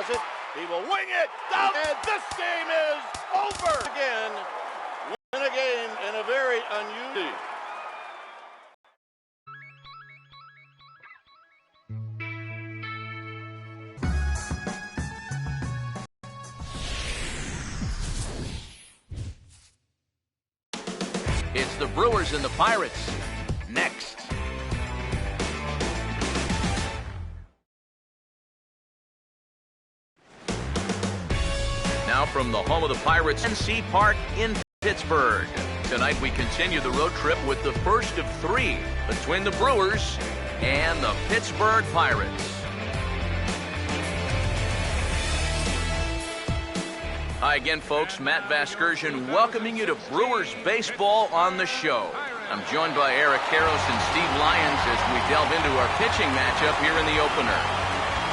has it. He will wing it down, and this game is over. Again, win a game in a very unusual. It's the Brewers and the Pirates next. Now from the home of the Pirates, NC Park in Pittsburgh. Tonight we continue the road trip with the first of three between the Brewers and the Pittsburgh Pirates. Hi again, folks. Matt Vasgersian welcoming you to Brewers Baseball on the show. I'm joined by Eric Karros and Steve Lyons as we delve into our pitching matchup here in the opener.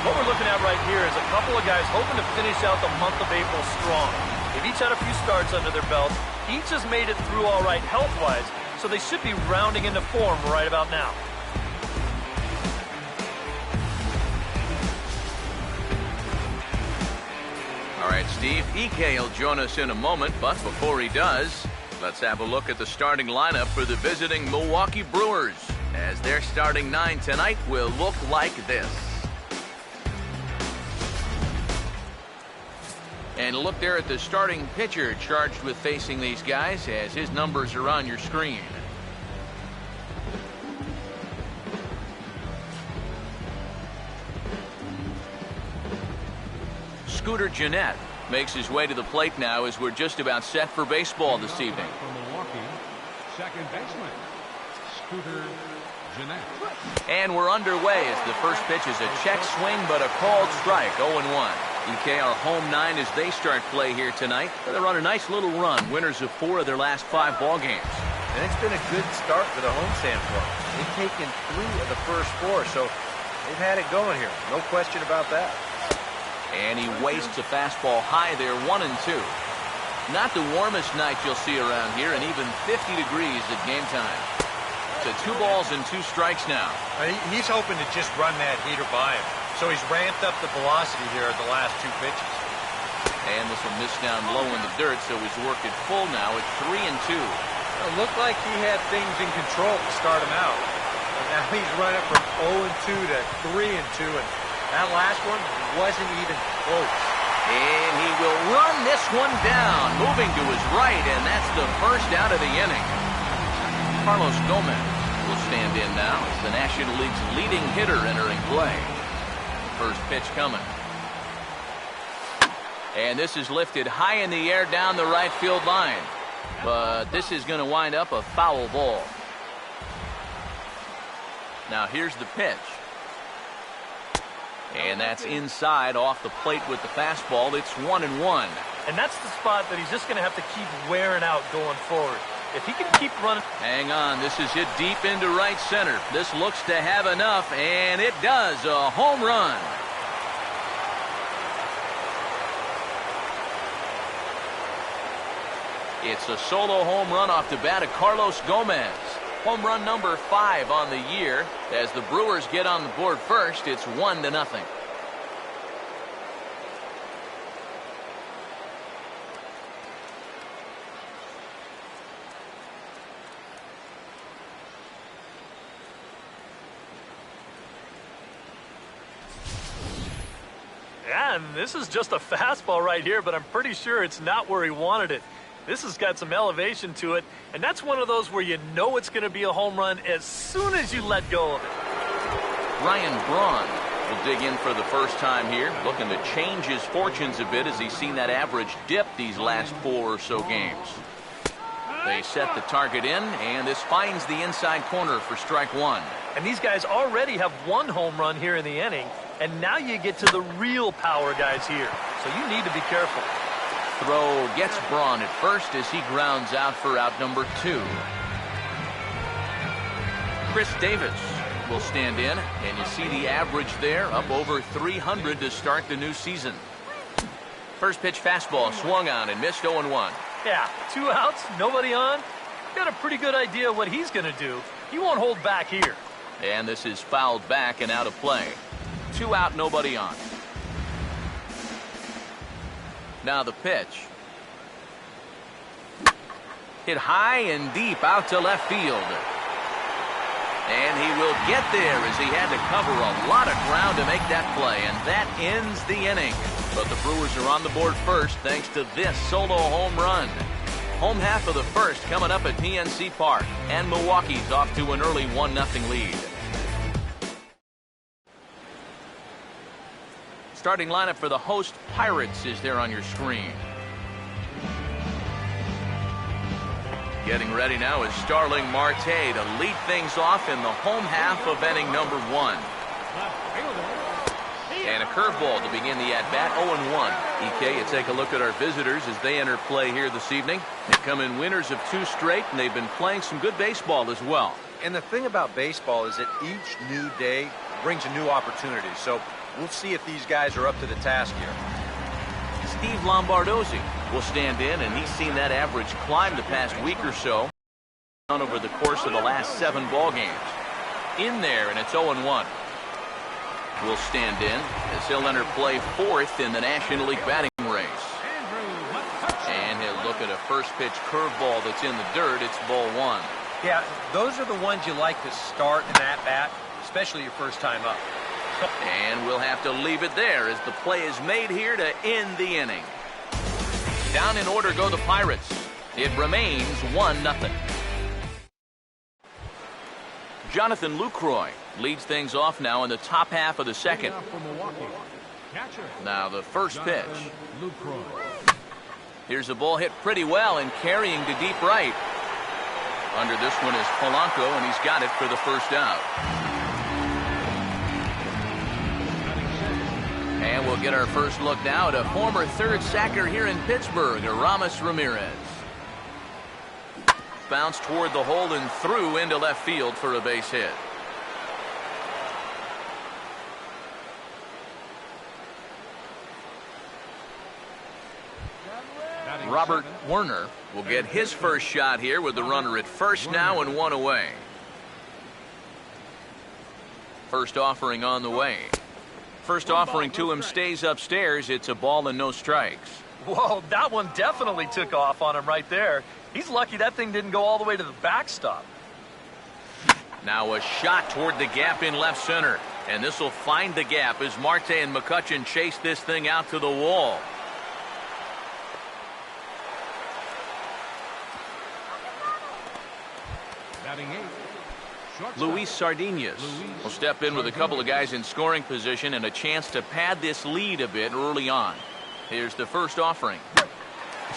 What we're looking at right here is a couple of guys hoping to finish out the month of April strong. They've each had a few starts under their belts. Each has made it through all right health-wise, so they should be rounding into form right about now. All right, Steve, EK will join us in a moment, but before he does, let's have a look at the starting lineup for the visiting Milwaukee Brewers, as their starting nine tonight will look like this. And look there at the starting pitcher charged with facing these guys, as his numbers are on your screen. Scooter Gennett makes his way to the plate now as we're just about set for baseball this evening. From Milwaukee, second baseman, Scooter Gennett. And we're underway as the first pitch is a check swing, but a called strike, 0-1. EK, our home nine as they start play here tonight. They're on a nice little run, winners of 4 of their last 5 ball games. And it's been a good start for the home standpoint. They've taken 3 of the first 4, so they've had it going here. No question about that. And he wastes a fastball high there, 1-2. Not the warmest night you'll see around here, and even 50 degrees at game time. So 2 balls and 2 strikes now. He's hoping to just run that heater by him. So he's ramped up the velocity here at the last 2 pitches. And this will miss down low in the dirt, so he's worked it full now at 3-2. It looked like he had things in control to start him out. But now he's running from 0-2 to 3-2, and that last one wasn't even close. And he will run this one down, moving to his right, and that's the first out of the inning. Carlos Gomez will stand in now as the National League's leading hitter entering play. First pitch coming. And this is lifted high in the air down the right field line. But this is going to wind up a foul ball. Now here's the pitch. And that's inside off the plate with the fastball. It's 1-1. And that's the spot that he's just going to have to keep wearing out going forward. If he can keep running. Hang on, this is hit deep into right center. This looks to have enough, and it does. A home run. It's a solo home run off the bat of Carlos Gomez. Home run number 5 on the year. As the Brewers get on the board first, it's 1-0. Yeah, and this is just a fastball right here, but I'm pretty sure it's not where he wanted it. This has got some elevation to it, and that's one of those where you know it's going to be a home run as soon as you let go of it. Ryan Braun will dig in for the first time here, looking to change his fortunes a bit as he's seen that average dip these last 4 or so games. They set the target in, and this finds the inside corner for strike 1. And these guys already have 1 home run here in the inning, and now you get to the real power guys here, so you need to be careful. Throw gets Braun at first as he grounds out for out number 2. Chris Davis will stand in, and you see the average there up over 300 to start the new season. First pitch fastball swung on and missed, 0-1. Yeah, 2 outs, nobody on. Got a pretty good idea what he's going to do. He won't hold back here. And this is fouled back and out of play. 2 out, nobody on. Now the pitch. Hit high and deep out to left field. And he will get there as he had to cover a lot of ground to make that play. And that ends the inning. But the Brewers are on the board first thanks to this solo home run. Home half of the first coming up at PNC Park. And Milwaukee's off to an early 1-0 lead. Starting lineup for the host Pirates is there on your screen. Getting ready now is Starling Marte to lead things off in the home half of inning number 1. And a curveball to begin the at-bat, 0-1. EK, you take a look at our visitors as they enter play here this evening. They come in winners of 2 straight, and they've been playing some good baseball as well. And the thing about baseball is that each new day brings a new opportunity. So we'll see if these guys are up to the task here. Steve Lombardozzi will stand in, and he's seen that average climb the past week or so over the course of the last 7 ball games. In there, and it's 0-1. Will stand in as he'll enter play 4th in the National League batting race. And he'll look at a first pitch curveball that's in the dirt. It's ball 1. Yeah, those are the ones you like to start in that bat, especially your first time up. And we'll have to leave it there as the play is made here to end the inning. Down in order go the Pirates. It remains 1-0. Jonathan Lucroy leads things off now in the top half of the second. Now the first pitch. Here's a ball hit pretty well and carrying to deep right. Under this one is Polanco, and he's got it for the first out. And we'll get our first look now at a former third sacker here in Pittsburgh, Ramirez. Bounced toward the hole and through into left field for a base hit. Robert Werner will get his first shot here with the runner at first now and 1 away. First offering on the way. First offering to him stays upstairs. It's a ball and no strikes. Whoa, that one definitely took off on him right there. He's lucky that thing didn't go all the way to the backstop. Now a shot toward the gap in left center. And this will find the gap as Marte and McCutchen chase this thing out to the wall. Luis Sardinas will step in with a couple of guys in scoring position and a chance to pad this lead a bit early on. Here's the first offering.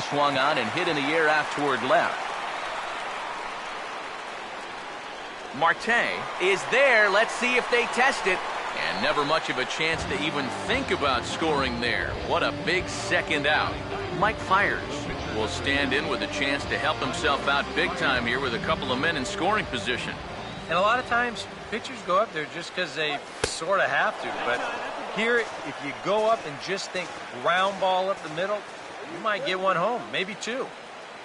Swung on and hit in the air out toward left. Marte is there. Let's see if they test it. And never much of a chance to even think about scoring there. What a big second out. Mike Fiers will stand in with a chance to help himself out big time here with a couple of men in scoring position. And a lot of times pitchers go up there just because they sort of have to. But here, if you go up and just think ground ball up the middle, you might get one home, maybe 2.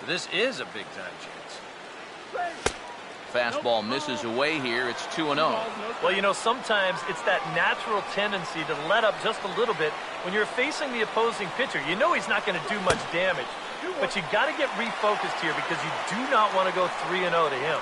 This is a big-time chance. Fastball misses away here. It's 2-0. Well, you know, sometimes it's that natural tendency to let up just a little bit when you're facing the opposing pitcher. You know he's not going to do much damage, but you got to get refocused here because you do not want to go 3-0 to him.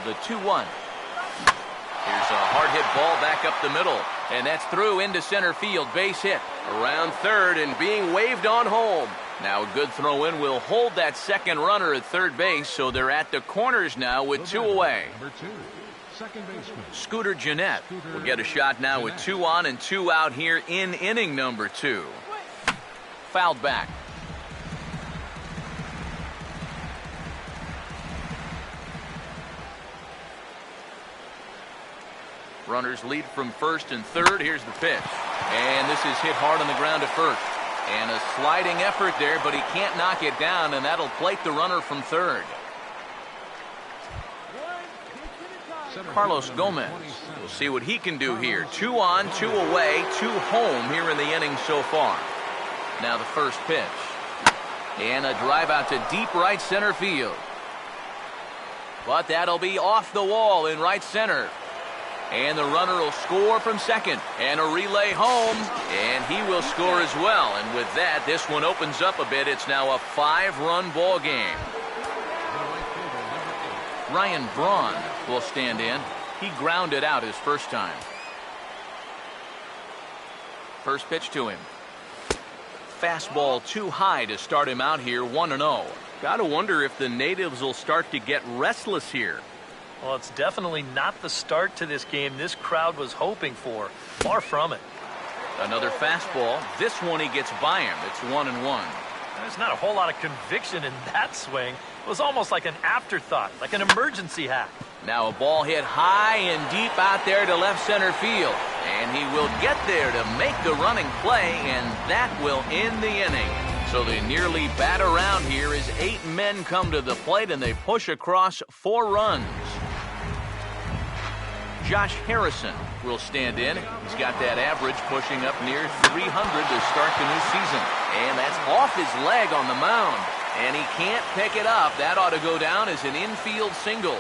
The 2-1. Here's a hard hit ball back up the middle, and that's through into center field. Base hit around third and being waved on home. Now a good throw in will hold that second runner at third base, so they're at the corners now with 2 away. Scooter Gennett will get a shot now with 2 on and 2 out here in inning number 2. Fouled back. Runners lead from first and third. Here's the pitch. And this is hit hard on the ground at first. And a sliding effort there, but he can't knock it down, and that'll plate the runner from third. Carlos Gomez will see what he can do here. 2 on, 2 away, 2 home here in the inning so far. Now the first pitch. And a drive out to deep right center field. But that'll be off the wall in right center. And the runner will score from second. And a relay home. And he will score as well. And with that, this one opens up a bit. It's now a 5-run ball game. Ryan Braun will stand in. He grounded out his first time. First pitch to him. Fastball too high to start him out here, 1-0. Gotta wonder if the natives will start to get restless here. Well, it's definitely not the start to this game this crowd was hoping for. Far from it. Another fastball. This one he gets by him. It's 1-1. There's not a whole lot of conviction in that swing. It was almost like an afterthought, like an emergency hack. Now a ball hit high and deep out there to left center field. And he will get there to make the running play, and that will end the inning. So they nearly bat around here as 8 men come to the plate, and they push across 4 runs. Josh Harrison will stand in. He's got that average pushing up near 300 to start the new season. And that's off his leg on the mound. And he can't pick it up. That ought to go down as an infield single.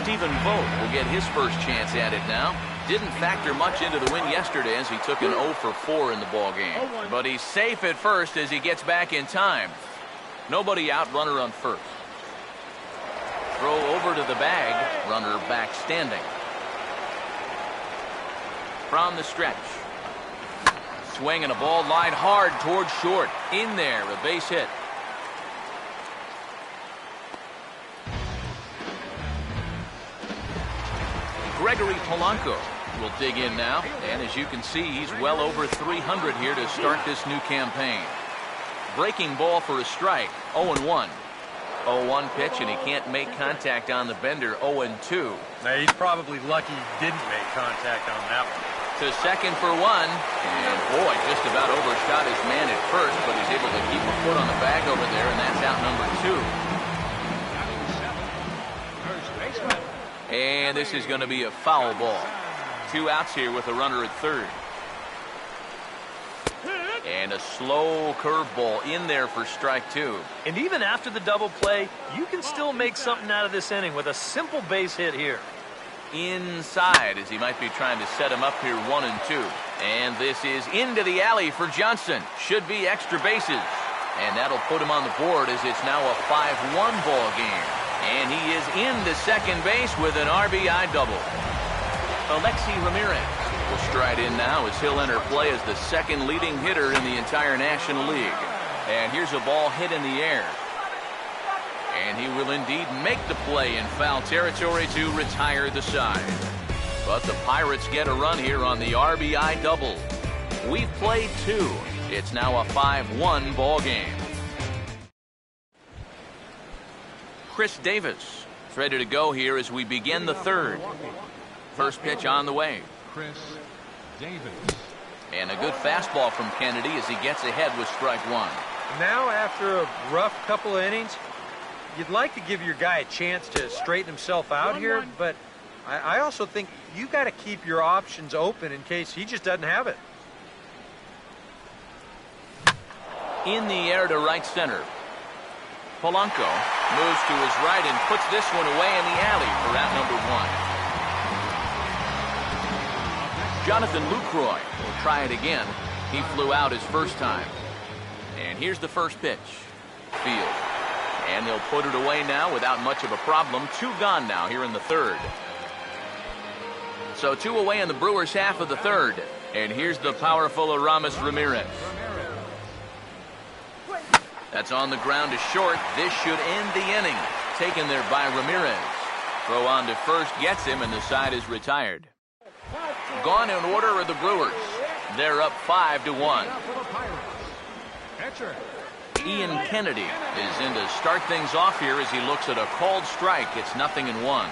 Stephen Vogt will get his first chance at it now. Didn't factor much into the win yesterday as he took an 0 for 4 in the ballgame. But he's safe at first as he gets back in time. Nobody out, runner on first. Throw over to the bag, runner back standing. From the stretch. Swing and a ball lined hard towards short. In there, a base hit. Gregory Polanco will dig in now, and as you can see, he's well over 300 here to start this new campaign. Breaking ball for a strike, 0-1. 0-1 pitch, and he can't make contact on the bender, 0-2. Now, he's probably lucky he didn't make contact on that one. To second for 1, and boy, just about overshot his man at first, but he's able to keep a foot on the bag over there, and that's out number 2. And this is going to be a foul ball. 2 outs here with a runner at third. And a slow curveball in there for strike 2. And even after the double play, you can still make something out of this inning with a simple base hit here. Inside as he might be trying to set him up here, 1-2. And this is into the alley for Johnson. Should be extra bases. And that'll put him on the board as it's now a 5-1 ball game. And he is into second base with an RBI double. Alexi Ramirez will stride in now as he'll enter play as the second leading hitter in the entire National League. And here's a ball hit in the air. And he will indeed make the play in foul territory to retire the side. But the Pirates get a run here on the RBI double. We've played 2. It's now a 5-1 ball game. Chris Davis is ready to go here as we begin the third. First pitch on the way. Chris Davis. And a good fastball from Kennedy as he gets ahead with strike 1. Now, after a rough couple of innings, you'd like to give your guy a chance to straighten himself out here, but I also think you got to keep your options open in case he just doesn't have it. In the air to right center. Polanco moves to his right and puts this one away in the alley for out number 1. Jonathan Lucroy will try it again. He flew out his first time. And here's the first pitch. Field. And they'll put it away now without much of a problem. 2 gone now here in the third. So 2 away in the Brewers half of the third. And here's the powerful Ramirez. That's on the ground to short. This should end the inning. Taken there by Ramirez. Throw on to first gets him, and the side is retired. Gone in order are the Brewers. They're up 5-1. Ian Kennedy is in to start things off here as he looks at a called strike. It's 0-1.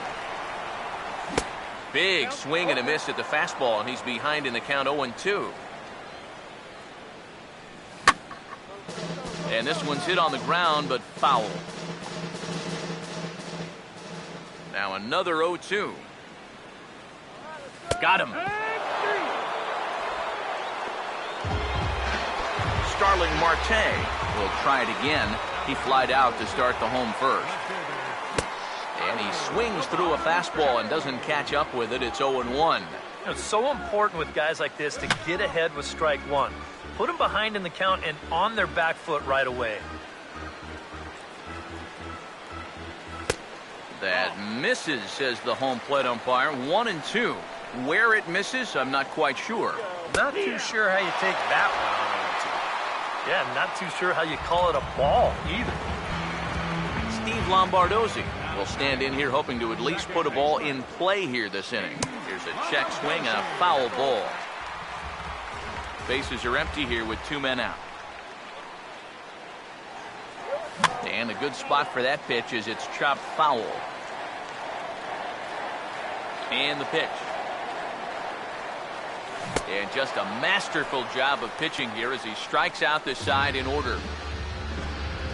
Big swing and a miss at the fastball, and he's behind in the count 0-2. And this one's hit on the ground, but foul. Now another 0-2. Got him. Starling Marte will try it again. He flied out to start the home first. And he swings through a fastball and doesn't catch up with it. It's 0-1. It's so important with guys like this to get ahead with strike one. Put them behind in the count and on their back foot right away. That misses, says the home plate umpire. 1-2. Where it misses, I'm not quite sure. Not too sure how you take that one. Yeah, I'm not too sure how you call it a ball either. Steve Lombardozzi will stand in here hoping to at least put a ball in play here this inning. Here's a check swing and a foul ball. Bases are empty here with 2 men out. And a good spot for that pitch is it's chopped foul. And the pitch. And just a masterful job of pitching here as he strikes out the side in order.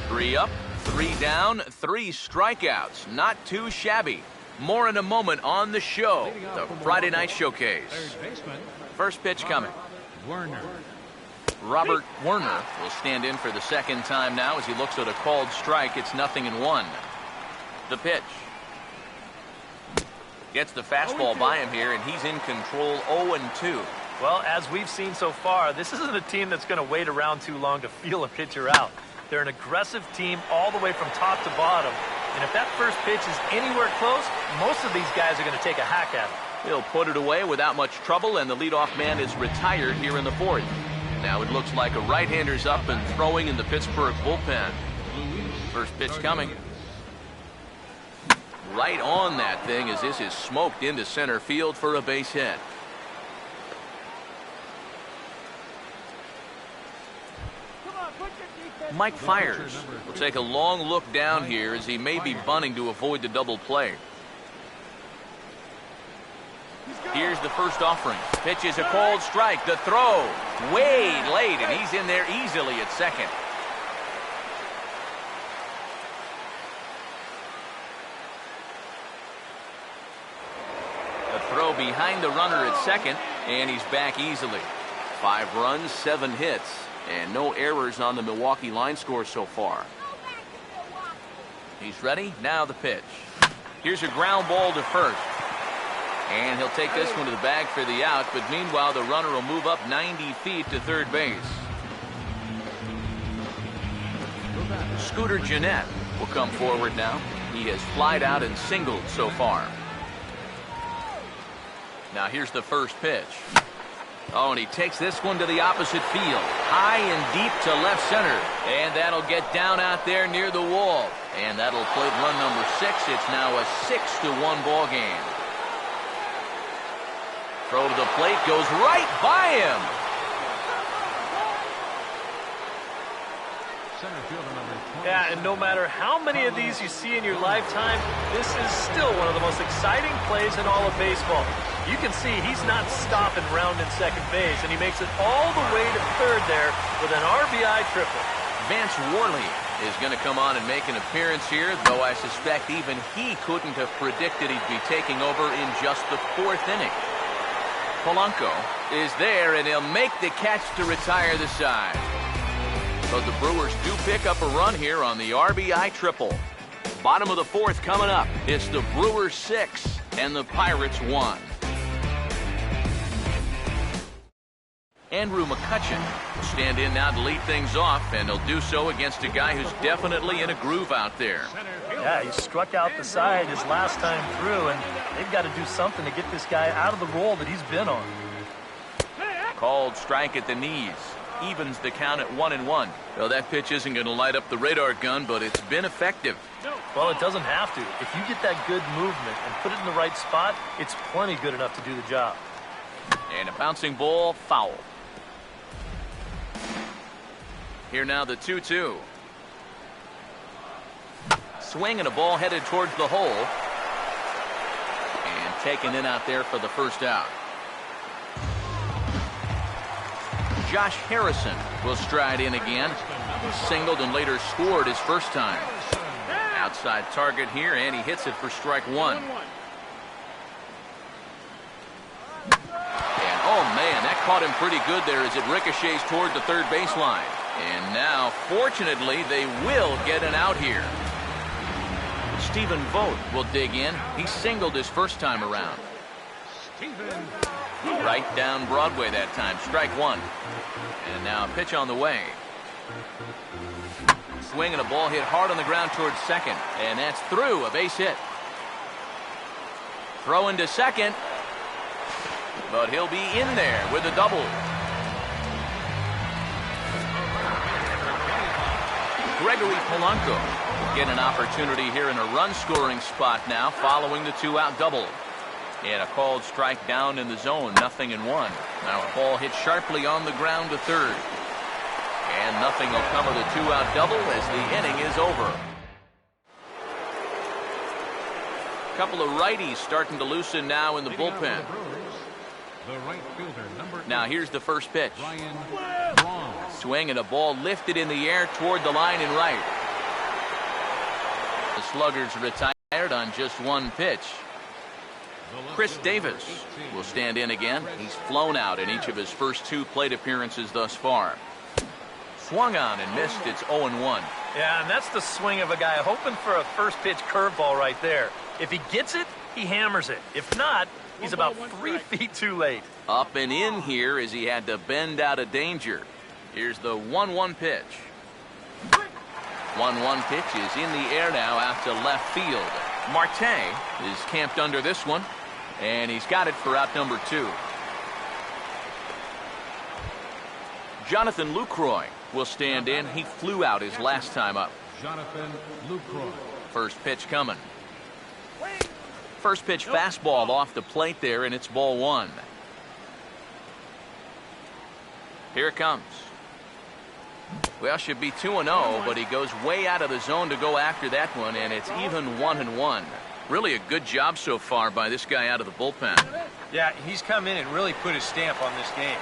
3 up, 3 down, 3 strikeouts. Not too shabby. More in a moment on the show. The Friday Night Showcase. Third baseman, First pitch coming. Werner. Robert Werner will stand in for the second time now as he looks at a called strike. It's 0-1. The pitch. Gets the fastball by him here, and he's in control. 0-2. Well, as we've seen so far, this isn't a team that's going to wait around too long to feel a pitcher out. They're an aggressive team all the way from top to bottom. And if that first pitch is anywhere close, most of these guys are going to take a hack at it. He'll put it away without much trouble, and the leadoff man is retired here in the 4th. Now it looks like a right-hander's up and throwing in the Pittsburgh bullpen. First pitch coming. Right on that thing as this is smoked into center field for a base hit. Mike Fiers will take a long look down here as he may be bunting to avoid the double play. Here's the first offering. Pitch is a called strike. The throw way late, and he's in there easily at second. A throw behind the runner at second, and he's back easily. 5 runs, 7 hits, and no errors on the Milwaukee line score so far. He's ready. Now the pitch. Here's a ground ball to first. And he'll take this one to the bag for the out, but meanwhile the runner will move up 90 feet to third base. Scooter Gennett will come forward now. He has flied out and singled so far. Now here's the first pitch. Oh, and he takes this one to the opposite field. High and deep to left center. And that'll get down out there near the wall. And that'll plate run number 6. It's now a 6-1 ball game. Throw to the plate goes right by him. Center fielder number 20. Yeah, and no matter how many of these you see in your lifetime, this is still one of the most exciting plays in all of baseball. You can see he's not stopping round in second base, and he makes it all the way to third there with an RBI triple. Vance Worley is going to come on and make an appearance here, though I suspect even he couldn't have predicted he'd be taking over in just the 4th inning. Polanco is there, and he'll make the catch to retire the side. But the Brewers do pick up a run here on the RBI triple. Bottom of the 4th coming up. It's the Brewers 6 and the Pirates 1. Andrew McCutchen will stand in now to lead things off, and he'll do so against a guy who's definitely in a groove out there. Yeah, he struck out the side his last time through, and they've got to do something to get this guy out of the role that he's been on. Called strike at the knees. Evens the count at 1-1. Well, that pitch isn't going to light up the radar gun, but it's been effective. Well, it doesn't have to. If you get that good movement and put it in the right spot, it's plenty good enough to do the job. And a bouncing ball, foul. Here now the 2-2. Swing and a ball headed towards the hole. And taken in out there for the first out. Josh Harrison will stride in again. Singled and later scored his first time. Outside target here, and he hits it for strike 1. And oh man, that caught him pretty good there as it ricochets toward the third baseline. And now, fortunately, they will get an out here. Stephen Vogt will dig in. He singled his first time around. Right down Broadway that time. Strike one. And now a pitch on the way. Swing and a ball hit hard on the ground towards second. And that's through. A base hit. Throw into second. But he'll be in there with a double. Gregory Polanco will get an opportunity here in a run-scoring spot now following the two-out double. And a called strike down in the zone, 0-1. Now a ball hit sharply on the ground to third. And nothing will come of the two-out double as the inning is over. A couple of righties starting to loosen now in the bullpen. Now here's the first pitch. Swing and a ball lifted in the air toward the line and right. The sluggers retired on just one pitch. Chris Davis will stand in again. He's flown out in each of his first two plate appearances thus far. Swung on and missed. It's 0-1. Yeah, and that's the swing of a guy hoping for a first pitch curveball right there. If he gets it, he hammers it. If not, he's about 3 feet too late. Up and in here as he had to bend out of danger. Here's the 1-1 pitch. 1-1 pitch is in the air now out to left field. Marte is camped under this one, and he's got it for out number 2. Jonathan Lucroy will stand in. He flew out his last time up. Jonathan Lucroy. First pitch coming. First pitch fastball off the plate there, and it's ball 1. Here it comes. Well, should be 2-0, but he goes way out of the zone to go after that one, and it's even 1-1. Really a good job so far by this guy out of the bullpen. Yeah, he's come in and really put his stamp on this game.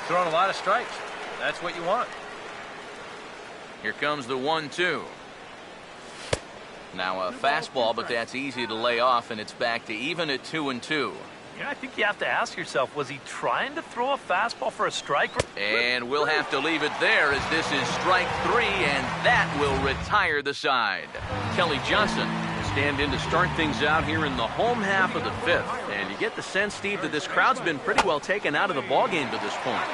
Throwing a lot of strikes. That's what you want. Here comes the 1-2. Now a fastball, but that's easy to lay off, and it's back to even at 2-2. Yeah, I think you have to ask yourself, was he trying to throw a fastball for a strike? And we'll have to leave it there as this is strike 3, and that will retire the side. Kelly Johnson will stand in to start things out here in the home half of the 5th. And you get the sense, Steve, that this crowd's been pretty well taken out of the ballgame to this point.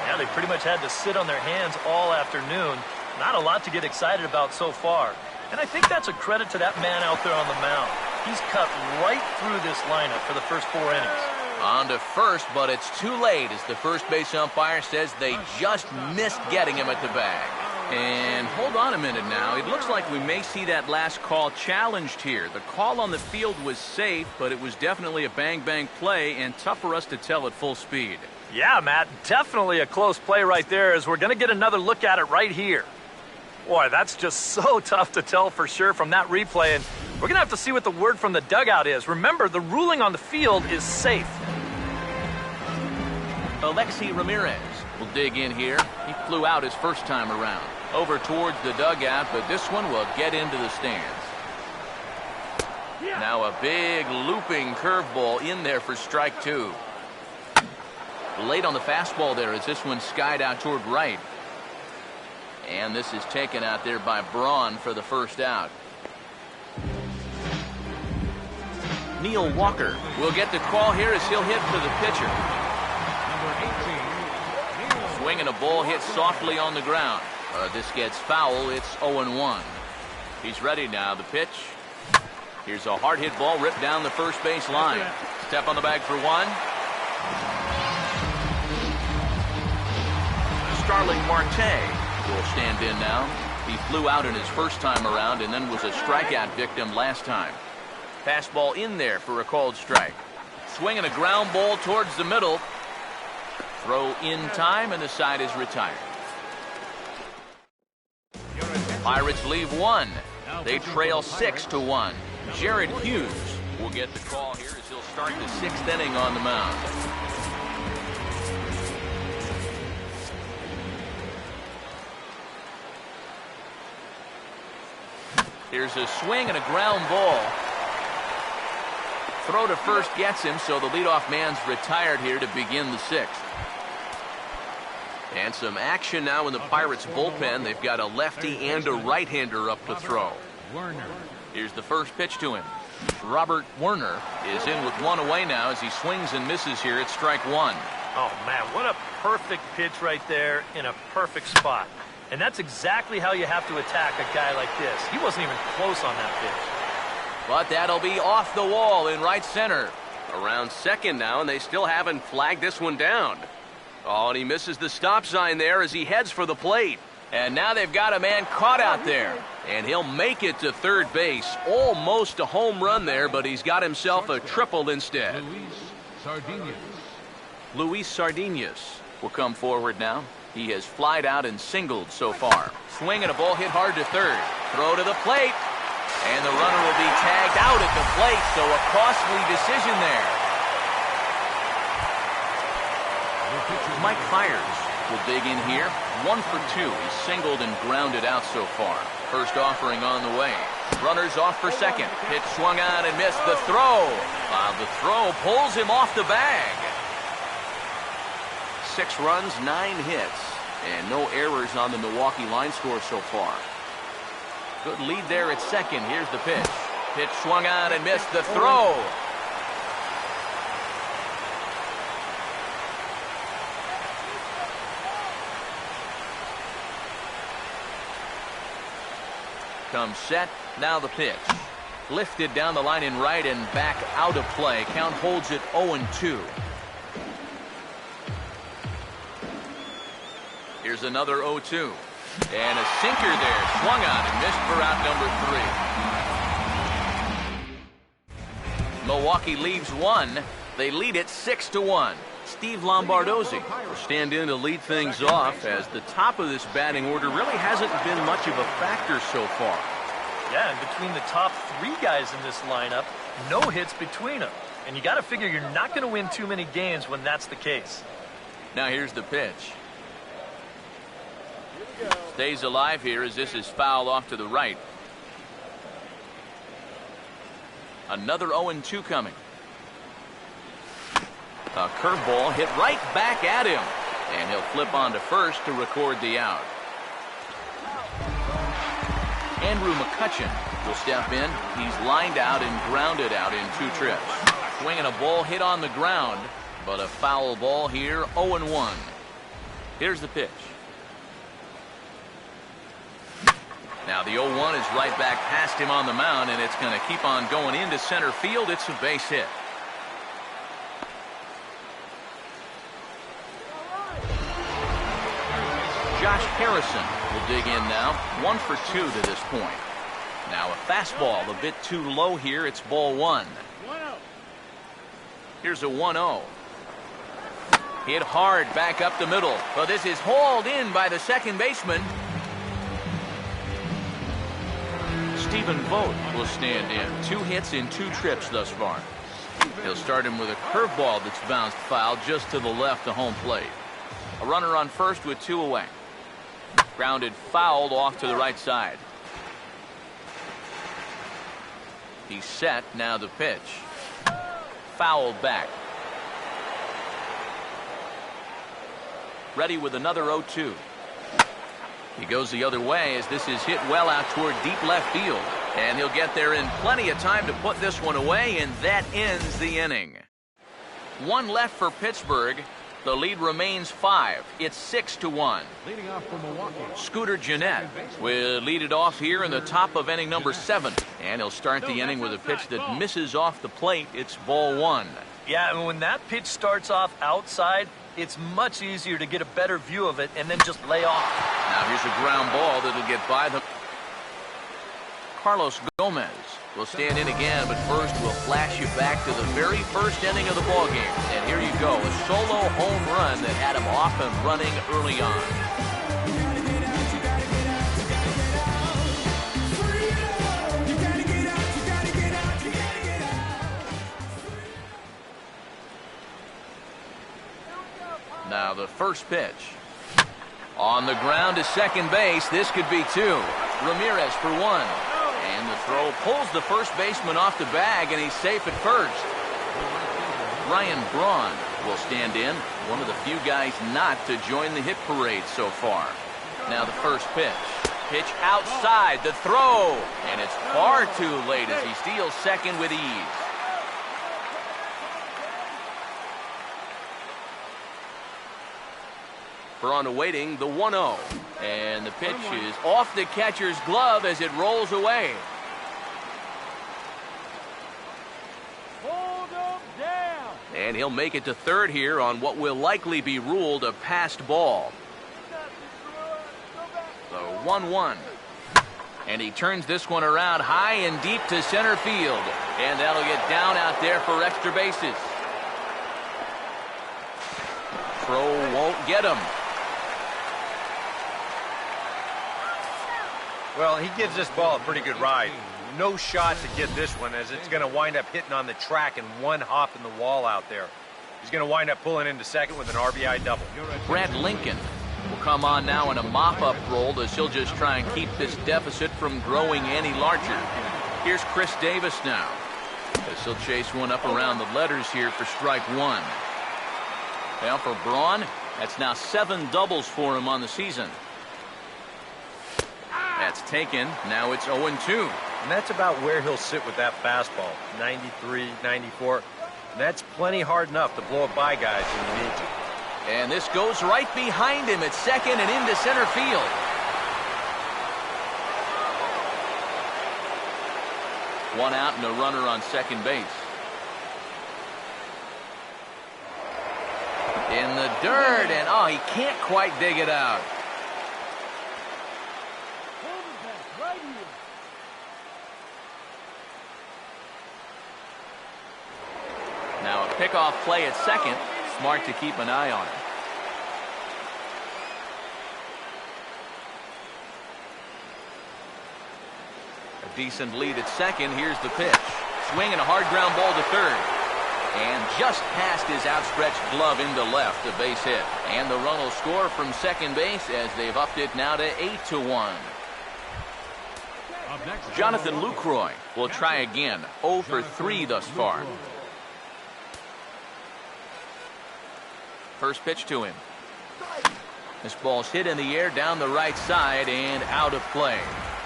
Yeah, they pretty much had to sit on their hands all afternoon. Not a lot to get excited about so far. And I think that's a credit to that man out there on the mound. He's cut right through this lineup for the first 4 innings. On to first, but it's too late as the first base umpire says they just missed getting him at the bag. And hold on a minute now. It looks like we may see that last call challenged here. The call on the field was safe, but it was definitely a bang-bang play and tough for us to tell at full speed. Yeah, Matt, definitely a close play right there as we're going to get another look at it right here. Boy, that's just so tough to tell for sure from that replay, and we're going to have to see what the word from the dugout is. Remember, the ruling on the field is safe. Alexi Ramirez will dig in here. He flew out his first time around. Over towards the dugout, but this one will get into the stands. Now a big looping curveball in there for strike 2. Late on the fastball there as this one skied out toward right. And this is taken out there by Braun for the first out. Neil Walker will get the call here as he'll hit for the pitcher. Number 18. Swing and a ball hit softly on the ground. This gets foul. It's 0-1. He's ready now. The pitch. Here's a hard hit ball ripped down the first base line. Step on the bag for 1. Starling Marte will stand in now. He flew out in his first time around and then was a strikeout victim last time. Fastball in there for a called strike. Swinging a ground ball towards the middle. Throw in time and the side is retired. Pirates leave 1. They trail 6-1. Jared Hughes will get the call here as he'll start the 6th inning on the mound. Here's a swing and a ground ball. Throw to first gets him, so the leadoff man's retired here to begin the 6th. And some action now in the Pirates bullpen. They've got a lefty and a right-hander up to throw. Werner. Here's the first pitch to him. Robert Werner is in with one away now as he swings and misses here at strike one. Oh, man, what a perfect pitch right there in a perfect spot. And that's exactly how you have to attack a guy like this. He wasn't even close on that pitch. But that'll be off the wall in right center. Around second now, and they still haven't flagged this one down. Oh, and he misses the stop sign there as he heads for the plate. And now they've got a man caught out there. And he'll make it to third base. Almost a home run there, but he's got himself a triple instead. Luis Sardinas will come forward now. He has flied out and singled so far. Swing and a ball hit hard to third. Throw to the plate. And the runner will be tagged out at the plate, so a costly decision there. Mike Fiers will dig in here. 1 for 2. He's singled and grounded out so far. First offering on the way. Runners off for second. Pitch swung on and missed. The throw. The throw pulls him off the bag. 6 runs, 9 hits, and no errors on the Milwaukee line score so far. Good lead there at second. Here's the pitch. Pitch swung on and missed. The throw. Comes set. Now the pitch. Lifted down the line in right and back out of play. Count holds it 0-2. Here's another 0-2. And a sinker there. Swung on and missed for out number 3. Milwaukee leaves 1. They lead it 6-1. Steve Lombardozzi will stand in to lead things off as the top of this batting order really hasn't been much of a factor so far. Yeah, and between the top 3 guys in this lineup, no hits between them. And you got to figure you're not going to win too many games when that's the case. Now here's the pitch. Stays alive here as this is fouled off to the right. Another 0-2 coming. A curveball hit right back at him. And he'll flip on to first to record the out. Andrew McCutchen will step in. He's lined out and grounded out in 2 trips. Swinging a ball hit on the ground, but a foul ball here, 0-1. Here's the pitch. Now the 0-1 is right back past him on the mound, and it's going to keep on going into center field. It's a base hit. Josh Harrison will dig in now. 1 for 2 to this point. Now a fastball a bit too low here. It's ball 1. Here's a 1-0. Hit hard back up the middle. But this is hauled in by the second baseman. Stephen Vogt will stand in. 2 hits in 2 trips thus far. He'll start him with a curveball that's bounced foul just to the left of home plate. A runner on first with 2 away. Grounded fouled off to the right side. He's set. Now the pitch. Fouled back. Ready with another 0-2. He goes the other way as this is hit well out toward deep left field. And he'll get there in plenty of time to put this one away, and that ends the inning. 1 left for Pittsburgh. The lead remains 5. It's 6-1. Leading off for Milwaukee. Scooter Gennett will lead it off here in the top of inning number 7. And he'll start the inning with a pitch that misses off the plate. It's ball 1. Yeah, and when that pitch starts off outside, it's much easier to get a better view of it and then just lay off. Now here's a ground ball that'll get by the... Carlos Gomez will stand in again, but first we'll flash you back to the very first inning of the ballgame. And here you go, a solo home run that had him off and running early on. Now the first pitch. On the ground to second base, this could be 2. Ramirez for 1. And the throw pulls the first baseman off the bag, and he's safe at first. Ryan Braun will stand in, one of the few guys not to join the hit parade so far. Now the first pitch. Pitch outside, the throw, and it's far too late as he steals second with ease. Parra awaiting the 1-0, and the pitch is off the catcher's glove as it rolls away. And he'll make it to third here on what will likely be ruled a passed ball. The 1-1. And he turns this one around high and deep to center field. And that'll get down out there for extra bases. Throw won't get him. Well, he gives this ball a pretty good ride. No shot to get this one, as it's going to wind up hitting on the track and one hop in the wall out there. He's going to wind up pulling into second with an RBI double. Brad Lincoln will come on now in a mop-up role as he'll just try and keep this deficit from growing any larger. Here's Chris Davis now, as he'll chase one up around the letters here for strike one. Now for Braun, that's now 7 doubles for him on the season. That's taken. Now it's 0-2. And that's about where he'll sit with that fastball. 93, 94. And that's plenty hard enough to blow it by guys when you need to. And this goes right behind him at second and into center field. One out and a runner on second base. In the dirt, and oh, he can't quite dig it out. Now a pickoff play at second. Smart to keep an eye on it. A decent lead at second. Here's the pitch. Swing and a hard ground ball to third. And just past his outstretched glove into left, a base hit. And the run will score from second base as they've upped it now to 8-1. Jonathan Lucroy will try again. 0 for 3 thus far. First pitch to him. This ball's hit in the air down the right side and out of play.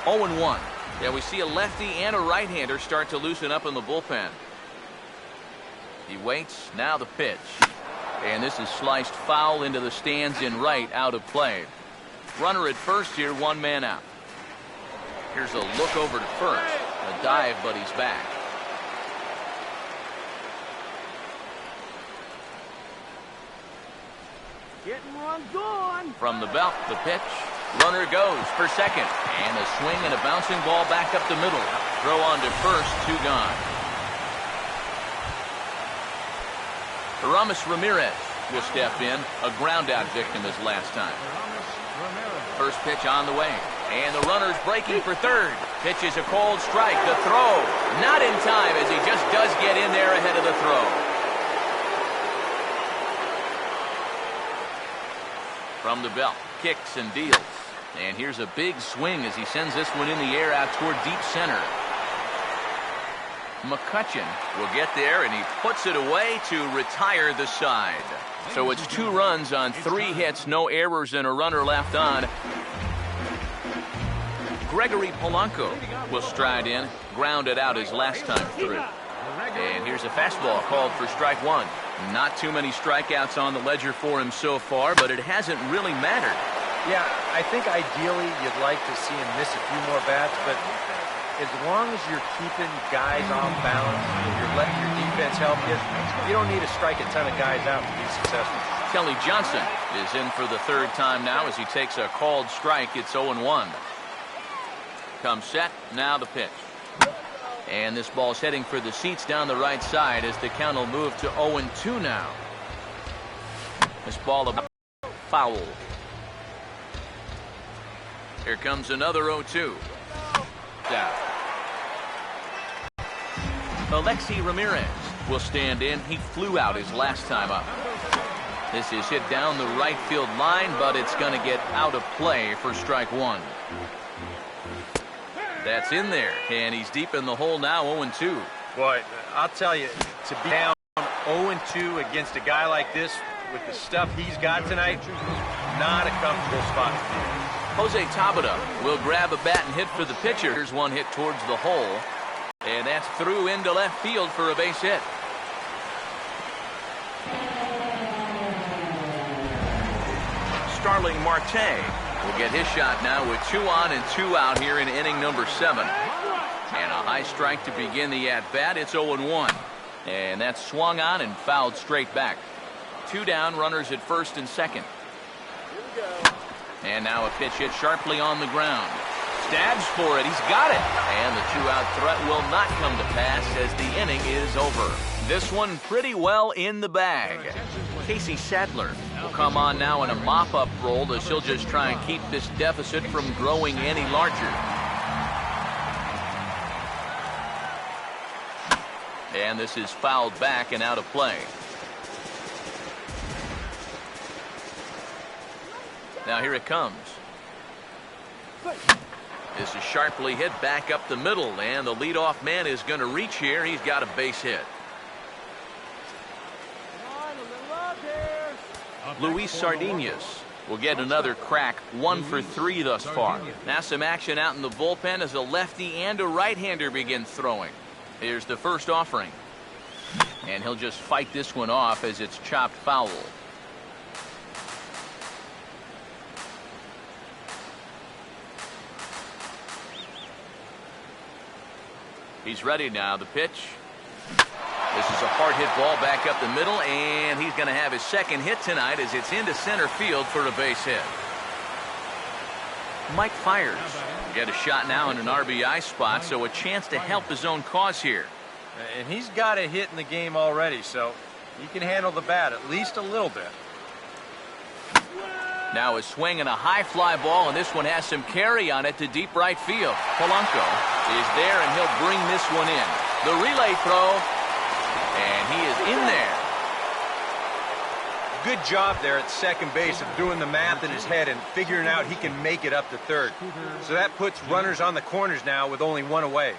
0-1. Yeah, we see a lefty and a right-hander start to loosen up in the bullpen. He waits. Now the pitch. And this is sliced foul into the stands in right, out of play. Runner at first here, 1 man out. Here's a look over to first. A dive, but he's back. Getting one going. From the belt, the pitch. Runner goes for second. And a swing and a bouncing ball back up the middle. Throw on to first, 2 gone. Ramirez will step in. A ground out victim as last time. First pitch on the way. And the runner's breaking for third. Pitch is a cold strike. The throw not in time as he just does get in there ahead of the throw. From the belt, kicks and deals. And here's a big swing as he sends this one in the air out toward deep center. McCutchen will get there, and he puts it away to retire the side. So it's 2 runs on 3 hits, no errors, and a runner left on. Gregory Polanco will stride in, grounded out his last time through. And here's a fastball called for strike 1. Not too many strikeouts on the ledger for him so far, but it hasn't really mattered. Yeah, I think ideally you'd like to see him miss a few more bats, but as long as you're keeping guys off balance and you're letting your defense help you, you don't need to strike a ton of guys out to be successful. Kelly Johnson is in for the 3rd time now as he takes a called strike. It's 0-1. Comes set, now the pitch. And this ball's heading for the seats down the right side as the count will move to 0-2 now. This ball about foul. Here comes another 0-2. Down. Alexi Ramirez will stand in. He flew out his last time up. This is hit down the right field line, but it's going to get out of play for strike 1. That's in there, and he's deep in the hole now, 0-2. Boy, I'll tell you, to be down 0-2 against a guy like this with the stuff he's got tonight, not a comfortable spot. Jose Tabata will grab a bat and hit for the pitcher. Here's one hit towards the hole, and that's through into left field for a base hit. Starling Marte will get his shot now with 2 on and 2 out here in inning number 7. And a high strike to begin the at-bat. It's 0-1. And that's swung on and fouled straight back. 2 down, runners at first and second. And now a pitch hit sharply on the ground. Stabs for it. He's got it. And the 2-out threat will not come to pass as the inning is over. This one pretty well in the bag. Casey Sadler will come on now in a mop-up role as he'll just try and keep this deficit from growing any larger. And this is fouled back and out of play. Now here it comes. This is sharply hit back up the middle, and the leadoff man is going to reach here. He's got a base hit. Luis Sardinas will get another crack, 1 for 3 thus far. Now some action out in the bullpen as a lefty and a right-hander begin throwing. Here's the first offering. And he'll just fight this one off as it's chopped foul. He's ready now. The pitch. This is a hard hit ball back up the middle, and he's going to have his second hit tonight as it's into center field for a base hit. Mike Fiers will get a shot now in an RBI spot, so a chance to help his own cause here. And he's got a hit in the game already, so he can handle the bat at least a little bit. Now a swing and a high fly ball, and this one has some carry on it to deep right field. Polanco is there, and he'll bring this one in. The relay throw, and he is in there. Good job there at second base of doing the math in his head and figuring out he can make it up to third. So that puts runners on the corners now with only 1 away.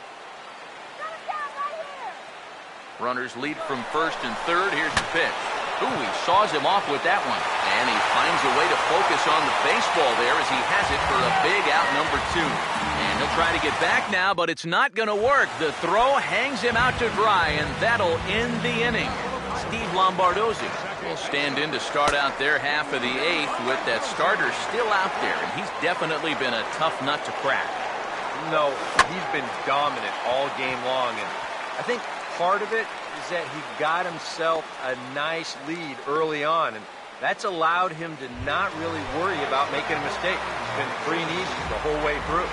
Runners lead from first and third. Here's the pitch. Ooh, he saws him off with that one. And he finds a way to focus on the baseball there as he has it for a big out number 2. And he'll try to get back now, but it's not going to work. The throw hangs him out to dry, and that'll end the inning. Steve Lombardozzi will stand in to start out their half of the 8th with that starter still out there. And he's definitely been a tough nut to crack. No, he's been dominant all game long, and I think part of it is that he got himself a nice lead early on, and that's allowed him to not really worry about making a mistake. It's been free and easy the whole way through.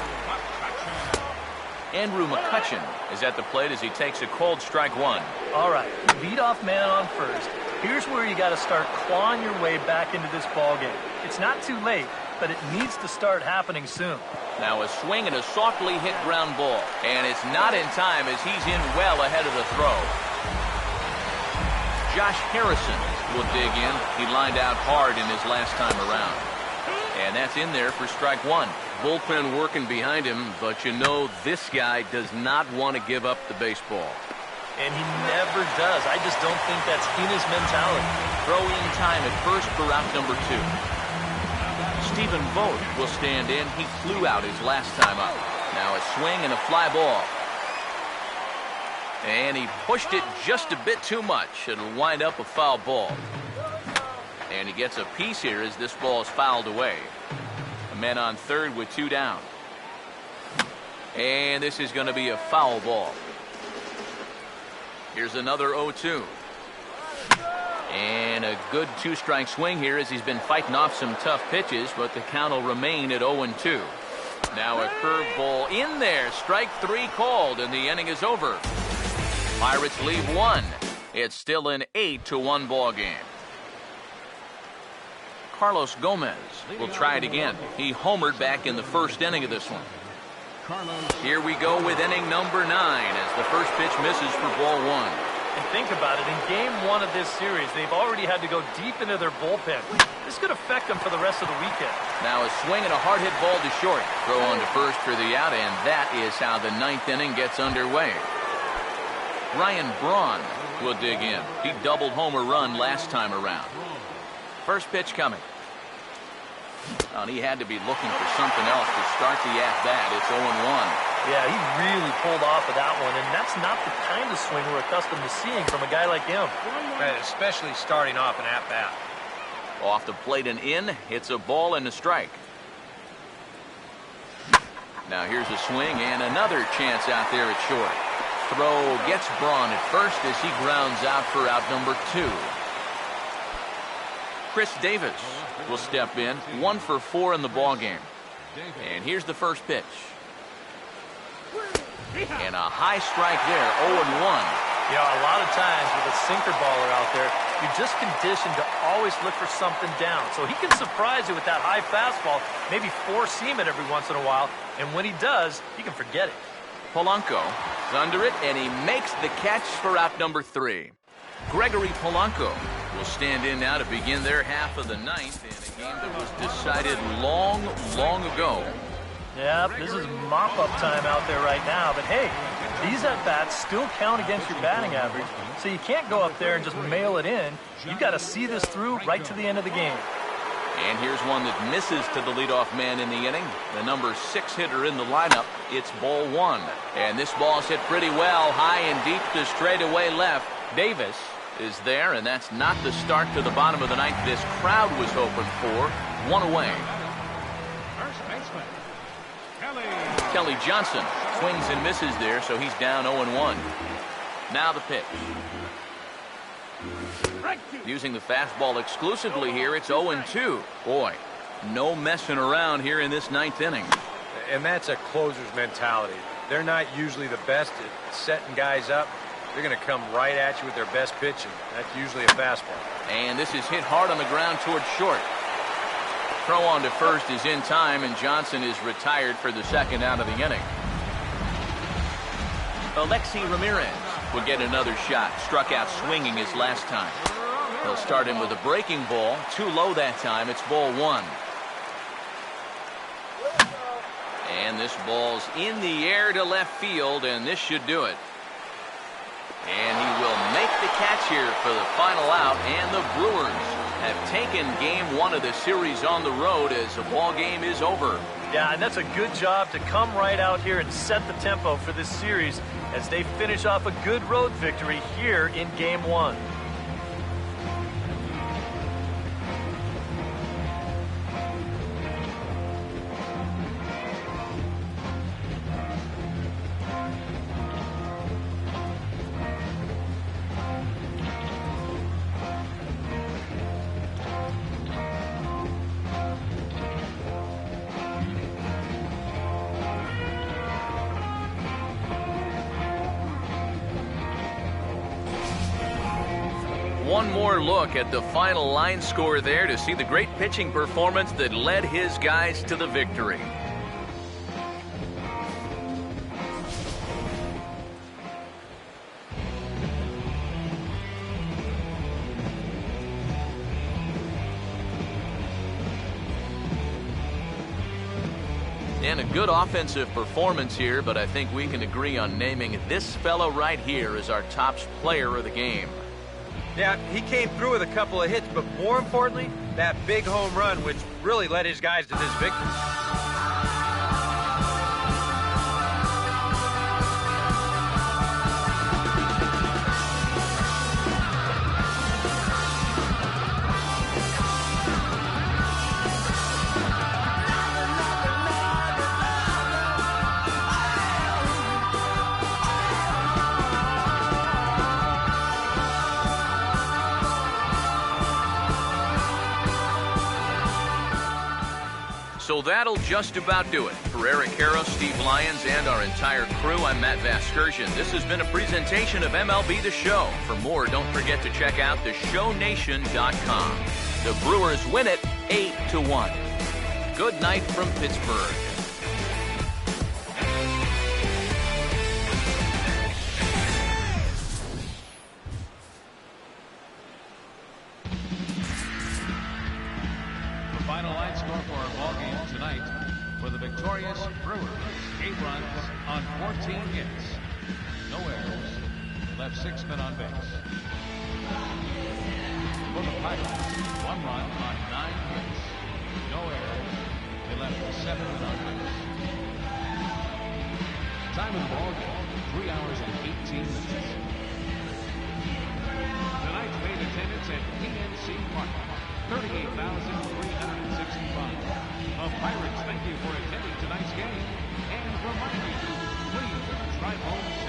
Andrew McCutchen is at the plate as he takes a cold strike 1. All right, leadoff man on first. Here's where you got to start clawing your way back into this ball game. It's not too late, but it needs to start happening soon. Now a swing and a softly hit ground ball, and it's not in time as he's in well ahead of the throw. Josh Harrison will dig in. He lined out hard in his last time around. And that's in there for strike 1. Bullpen working behind him, but you know this guy does not want to give up the baseball. And he never does. I just don't think that's in his mentality. Throw in time at first for out number 2. Stephen Vogt will stand in. He flew out his last time up. Now a swing and a fly ball. And he pushed it just a bit too much. It'll wind up a foul ball. And he gets a piece here as this ball is fouled away. A man on third with 2 down. And this is going to be a foul ball. Here's another 0-2. And a good 2-strike swing here as he's been fighting off some tough pitches, but the count will remain at 0-2. Now a curveball in there. Strike 3 called, and the inning is over. Pirates leave 1. It's still an 8-1 ball game. Carlos Gomez will try it again. He homered back in the first inning of this one. Here we go with inning number 9 as the first pitch misses for ball 1. And think about it, in game 1 of this series, they've already had to go deep into their bullpen. This could affect them for the rest of the weekend. Now a swing and a hard hit ball to short. Throw on to first for the out, and that is how the 9th inning gets underway. Ryan Braun will dig in. He doubled homer run last time around. First pitch coming. And he had to be looking for something else to start the at-bat. It's 0-1. Yeah, he really pulled off of that one, and that's not the kind of swing we're accustomed to seeing from a guy like him. Especially starting off an at-bat. Off the plate and in. It's a ball and a strike. Now here's a swing and another chance out there at short. Throw gets Braun at first as he grounds out for out number 2. Chris Davis will step in, 1 for 4 in the ball game. And here's the first pitch. And a high strike there, 0-1. Yeah, a lot of times with a sinker baller out there, you're just conditioned to always look for something down. So he can surprise you with that high fastball, maybe four-seam it every once in a while, and when he does, you can forget it. Polanco is under it, and he makes the catch for out number 3. Gregory Polanco will stand in now to begin their half of the ninth in a game that was decided long, long ago. Yeah, this is mop-up time out there right now, but hey, these at-bats still count against your batting average, so you can't go up there and just mail it in. You've got to see this through right to the end of the game. And here's one that misses to the leadoff man in the inning. The number 6 hitter in the lineup. It's ball 1. And this ball's hit pretty well, high and deep to straightaway left. Davis is there, and that's not the start to the bottom of the ninth this crowd was hoping for. 1 away. First baseman, Kelly Johnson swings and misses there, so he's down 0-1. Now the pitch. Using the fastball exclusively here, it's 0-2. Boy, no messing around here in this ninth inning. And that's a closer's mentality. They're not usually the best at setting guys up. They're going to come right at you with their best pitch, and that's usually a fastball. And this is hit hard on the ground towards short. Throw on to first is in time, and Johnson is retired for the second out of the inning. Ramirez will get another shot. Struck out swinging his last time. He'll start him with a breaking ball. Too low that time. It's ball 1. And this ball's in the air to left field, and this should do it. And he will make the catch here for the final out, and the Brewers have taken game 1 of the series on the road as the ball game is over. Yeah, and that's a good job to come right out here and set the tempo for this series as they finish off a good road victory here in game 1. One more look at the final line score there to see the great pitching performance that led his guys to the victory. And a good offensive performance here, but I think we can agree on naming this fellow right here as our top player of the game. Yeah, he came through with a couple of hits, but more importantly, that big home run, which really led his guys to this victory. So that'll just about do it. For Eric Harrow, Steve Lyons, and our entire crew, I'm Matt Vasgersian. This has been a presentation of MLB The Show. For more, don't forget to check out theshownation.com. The Brewers win it 8-1. Good night from Pittsburgh. final line score for our ball game tonight. For the victorious Brewers, 8 runs on 14 hits. No errors. Left 6 men on base. For the Pirates, 1 run on 9 hits. No errors. 7 men on base. Time of the ball game, 3 hours and 18 minutes. Tonight's paid attendance at PNC Park, 38,365. The Pirates thank you for attending tonight's game and remind you to please drive home